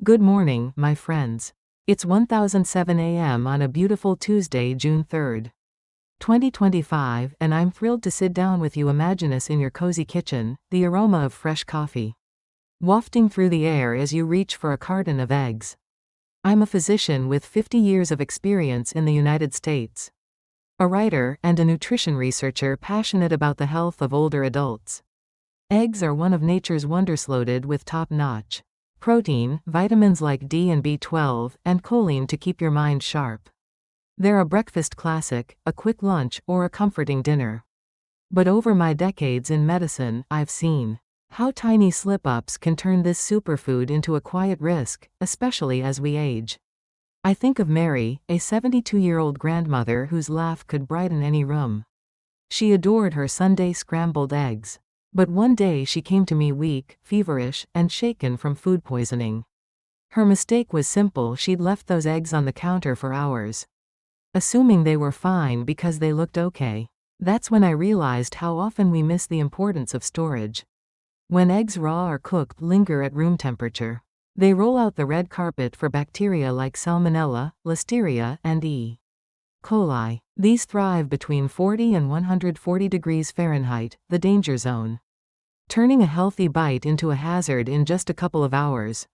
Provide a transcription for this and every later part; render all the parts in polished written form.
Good morning, my friends. It's 1007 a.m. on a beautiful Tuesday, June 3rd, 2025, and I'm thrilled to sit down with you. Imagine us in your cozy kitchen, the aroma of fresh coffee wafting through the air as you reach for a carton of eggs. I'm a physician with 50 years of experience in the United States, a writer and a nutrition researcher passionate about the health of older adults. Eggs are one of nature's wonders, loaded with top-notch protein, vitamins like D and B12, and choline to keep your mind sharp. They're a breakfast classic, a quick lunch, or a comforting dinner. But over my decades in medicine, I've seen how tiny slip-ups can turn this superfood into a quiet risk, especially as we age. I think of Mary, a 72-year-old grandmother whose laugh could brighten any room. She adored her Sunday scrambled eggs. But one day she came to me weak, feverish, and shaken from food poisoning. Her mistake was simple: she'd left those eggs on the counter for hours, assuming they were fine because they looked okay. That's when I realized how often we miss the importance of storage. When eggs, raw or cooked, linger at room temperature, they roll out the red carpet for bacteria like salmonella, listeria, and E. coli. These thrive between 40 and 140 degrees Fahrenheit, the danger zone, turning a healthy bite into a hazard in just a couple of hours.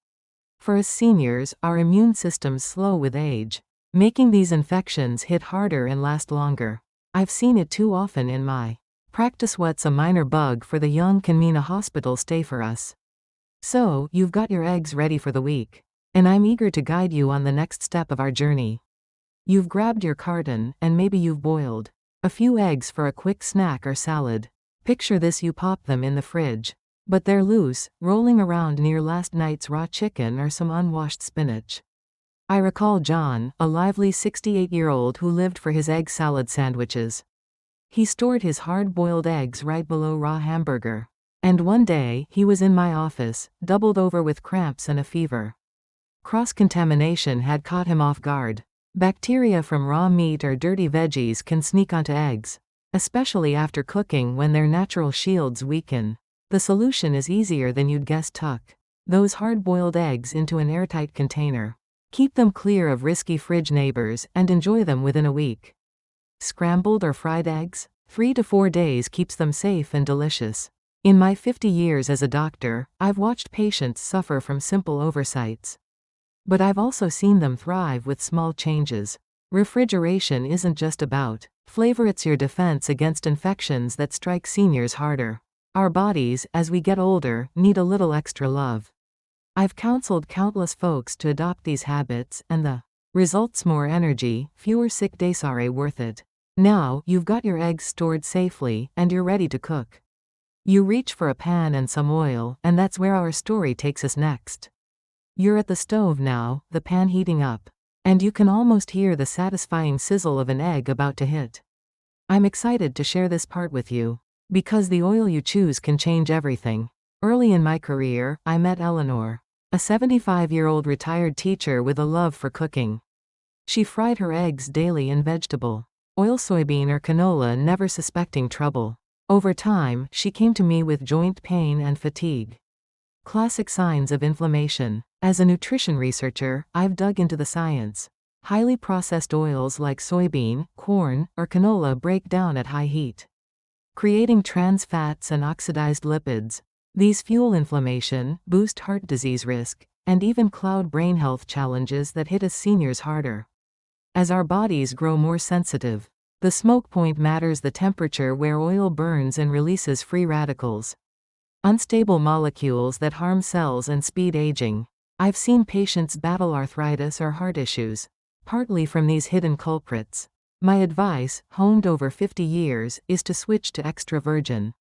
For us seniors, our immune systems slow with age, making these infections hit harder and last longer. I've seen it too often in my practice. What's a minor bug for the young can mean a hospital stay for us. So, you've got your eggs ready for the week, and I'm eager to guide you on the next step of our journey. You've grabbed your carton, and maybe you've boiled a few eggs for a quick snack or salad. Picture this: you pop them in the fridge, but they're loose, rolling around near last night's raw chicken or some unwashed spinach. I recall John, a lively 68-year-old who lived for his egg salad sandwiches. He stored his hard-boiled eggs right below raw hamburger. And one day, he was in my office, doubled over with cramps and a fever. Cross-contamination had caught him off guard. Bacteria from raw meat or dirty veggies can sneak onto eggs, especially after cooking when their natural shields weaken. The solution is easier than you'd guess: tuck those hard-boiled eggs into an airtight container. Keep them clear of risky fridge neighbors and enjoy them within a week. Scrambled or fried eggs? 3 to 4 days keeps them safe and delicious. In my 50 years as a doctor, I've watched patients suffer from simple oversights. But I've also seen them thrive with small changes. Refrigeration isn't just about flavor, it's your defense against infections that strike seniors harder. Our bodies, as we get older, need a little extra love. I've counseled countless folks to adopt these habits, and the results: more energy, fewer sick days. Are worth it. Now, you've got your eggs stored safely, and you're ready to cook. You reach for a pan and some oil, and that's where our story takes us next. You're at the stove now, the pan heating up, and you can almost hear the satisfying sizzle of an egg about to hit. I'm excited to share this part with you, because the oil you choose can change everything. Early in my career, I met Eleanor, a 75-year-old retired teacher with a love for cooking. She fried her eggs daily in vegetable oil, soybean or canola, never suspecting trouble. Over time, she came to me with joint pain and fatigue, classic signs of inflammation. As a nutrition researcher, I've dug into the science. Highly processed oils like soybean, corn, or canola break down at high heat, creating trans fats and oxidized lipids. These fuel inflammation, boost heart disease risk, and even cloud brain health challenges that hit us seniors harder. As our bodies grow more sensitive, the smoke point matters: the temperature where oil burns and releases free radicals, unstable molecules that harm cells and speed aging. I've seen patients battle arthritis or heart issues, partly from these hidden culprits. My advice, honed over 50 years, is to switch to extra virgin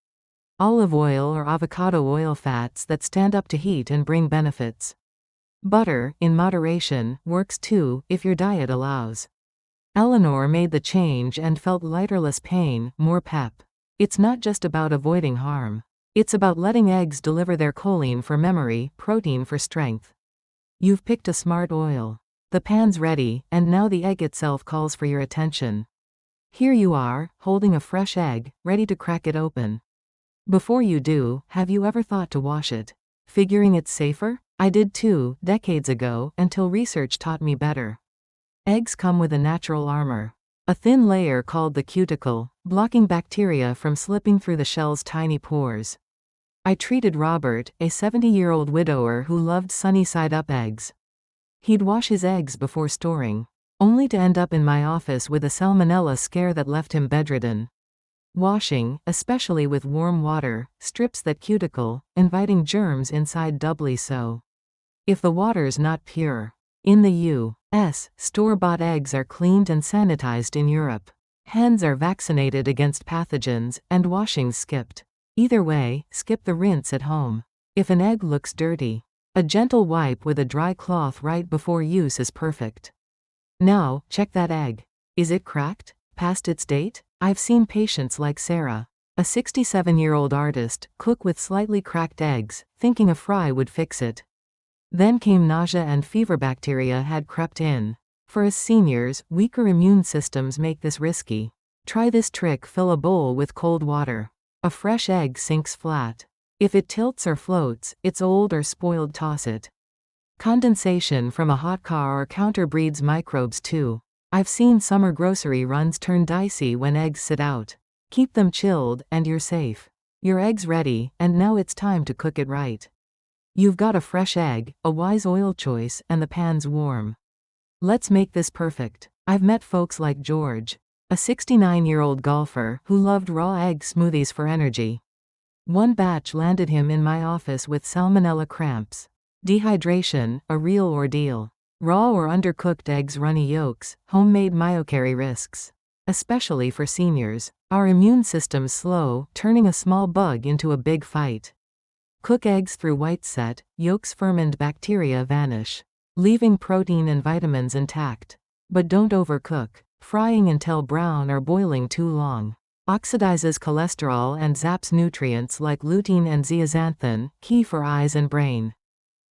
olive oil or avocado oil, fats that stand up to heat and bring benefits. Butter, in moderation, works too, if your diet allows. Eleanor made the change and felt lighter, less pain, more pep. It's not just about avoiding harm. It's about letting eggs deliver their choline for memory, protein for strength. You've picked a smart oil. The pan's ready, and now the egg itself calls for your attention. Here you are, holding a fresh egg, ready to crack it open. Before you do, have you ever thought to wash it? Figuring it's safer? I did too, decades ago, until research taught me better. Eggs come with a natural armor. A thin layer called the cuticle, blocking bacteria from slipping through the shell's tiny pores. I treated Robert, a 70-year-old widower who loved sunny-side-up eggs. He'd wash his eggs before storing, only to end up in my office with a salmonella scare that left him bedridden. Washing, especially with warm water, strips that cuticle, inviting germs inside doubly so. If the water's not pure. In the U.S., store-bought eggs are cleaned and sanitized in Europe. Hens are vaccinated against pathogens, and washing's skipped. Either way, skip the rinse at home. If an egg looks dirty, a gentle wipe with a dry cloth right before use is perfect. Now, check that egg. Is it cracked? Past its date? I've seen patients like Sarah, a 67-year-old artist, cook with slightly cracked eggs, thinking a fry would fix it. Then came nausea and fever. Bacteria had crept in. For us seniors, weaker immune systems make this risky. Try this trick: fill a bowl with cold water. A fresh egg sinks flat. If it tilts or floats, it's old or spoiled. Toss it. Condensation from a hot car or counter breeds microbes too. I've seen summer grocery runs turn dicey when eggs sit out. Keep them chilled, and you're safe. Your egg's ready, and now it's time to cook it right. You've got a fresh egg, a wise oil choice, and the pan's warm. Let's make this perfect. I've met folks like George, a 69-year-old golfer who loved raw egg smoothies for energy. One batch landed him in my office with salmonella cramps. Dehydration, a real ordeal. Raw or undercooked eggs, runny yolks, homemade myocari risks. Especially for seniors, our immune system's slow, turning a small bug into a big fight. Cook eggs through white set, yolks ferment, bacteria vanish, leaving protein and vitamins intact. But don't overcook. Frying until brown or boiling too long oxidizes cholesterol and zaps nutrients like lutein and zeaxanthin, key for eyes and brain.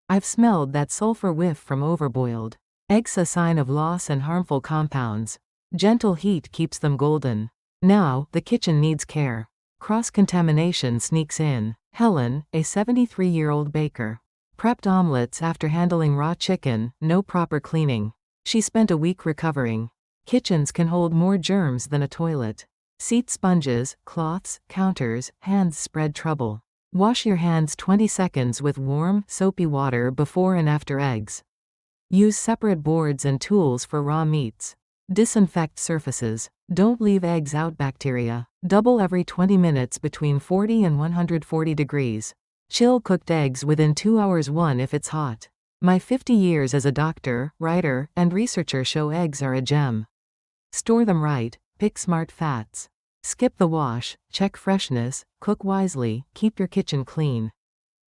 I've smelled that sulfur whiff from overboiled eggs, a sign of loss and harmful compounds. Gentle heat keeps them golden. Now, the kitchen needs care. Cross-contamination sneaks in. Helen, a 73-year-old baker, prepped omelets after handling raw chicken, no proper cleaning. She spent a week recovering. Kitchens can hold more germs than a toilet. Seat sponges, cloths, counters, hands spread trouble. Wash your hands 20 seconds with warm, soapy water before and after eggs. Use separate boards and tools for raw meats. Disinfect surfaces. Don't leave eggs out. Bacteria double every 20 minutes between 40 and 140 degrees. Chill cooked eggs within 2 hours. One if it's hot. My 50 years as a doctor, writer, and researcher show eggs are a gem. Store them right, pick smart fats. Skip the wash, check freshness, cook wisely, keep your kitchen clean.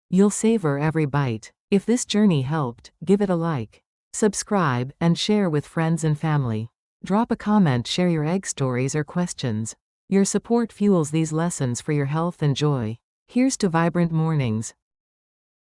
You'll savor every bite. If this journey helped, give it a like. Subscribe, and share with friends and family. Drop a comment, share your egg stories or questions. Your support fuels these lessons for your health and joy. Here's to vibrant mornings,